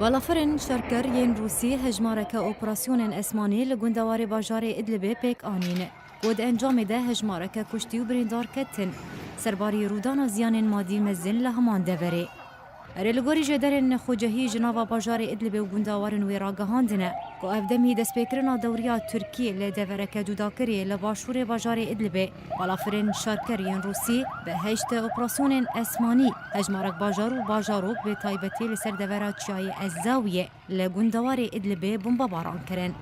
بالافرین شرکریین روسی هجمارک اپراسیون اسمانی لگوندوار باجار ادلب پیک آنین. گود انجام ده هجمارک کشتی و بریندار کتن. سرباری رودان زیان مادی مزن لهمان دوره. رلگوری جدرن خوجهی جناوا باجار ادلب و گوندوارن و راگهاندنه که افدمی دسپیکرنا دوریا ترکی لدورک جداکری لباشور باجار ادلب بالافرین شرکریین روسی به هشت اپراسیون اسمانی هجمارک باجار و باجاروک به تایبتی لسر دورا چای الزاویه لگوندوار ادلب بمبا باران کرن.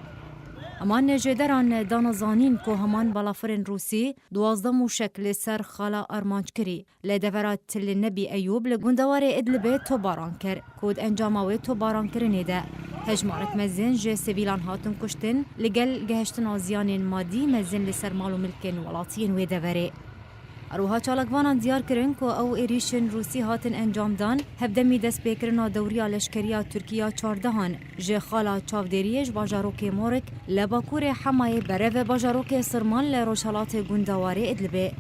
امان جدران دانزانین که همان بالافرین روسی 12 موشک لسر خالا ارمانج کری لدورات تل نبی ایوب لگوندوار ادلب تو باران کر کود انجاماوی تو باران کرنه ده هجمارک مزن جه سویلان هاتن کشتن لگل گهشتن آزیان مادی مزن لسر مالو ملکن ولاتین وی دوره اروها چالکوانان دیار کرن که او ایریشن روسی هاتن انجام دان هفدمی دست بیکرنا دوریا لشکریا ترکیا 14 جه خالا چاودریج باجاروک مورک لباکور حمای بره و باجاروک سرمان لروشالات گوندواره ادلبه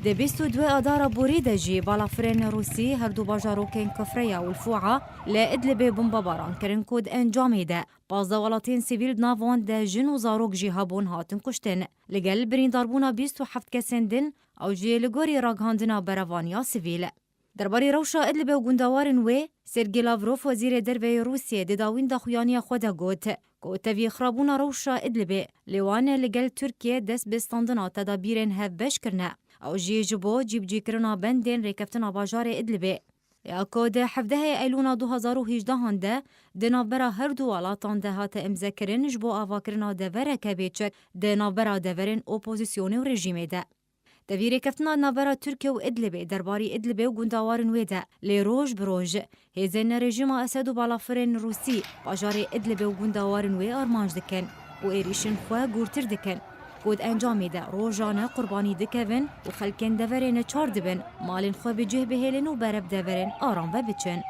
ده 22 آدار بوری دجی بالافرین روسی هر دو باجاروکین کفریا و الفوعه لادلبه بمبا باران کرن کود انجامی ده بازده ولاتین سیویل ناوان ده جن و زاروک جیهابون هاتن کشتن لگل برینداربونا 27 کسندن او جی لگوری راگهاندنا بروانیا سیویل. درباره روشا ادلبه و گوندوارن و سرگی لاوروف وزیر دربه روسیه داوین داخویانی خود گوت که تاوی خرابونا روشا ادلبه لیوان لگل ترکیه دست بستاندنا تدابیرن هف بش کرنه او جی جبو جیب جی کرنا بندین ریکفتنا باجار ادلبه یا کود 17 ایلونا 2018 هنده دنابرا هر دو والاتان ده هات امزه کرن جبو آوا کرنا دوره که بیچک دنابرا دورن اپوزیسیون و رژیمه ده. دویره کفتنا نابرا ترکیه و ادلبه درباری ادلبه و گوندوارن ویده لی روژ بروژ هیزن رژیم اسد و بالافرین روسی باجار ادلبه و گوندوارن وی آرمانج دکن و ایریشن خواه گورتر دکن کود انجامی ده روژانه قربانی دکوین و خلکن دورین چار دبن مالین خواه بجه بهیلن و برب دورین آرام و بچن.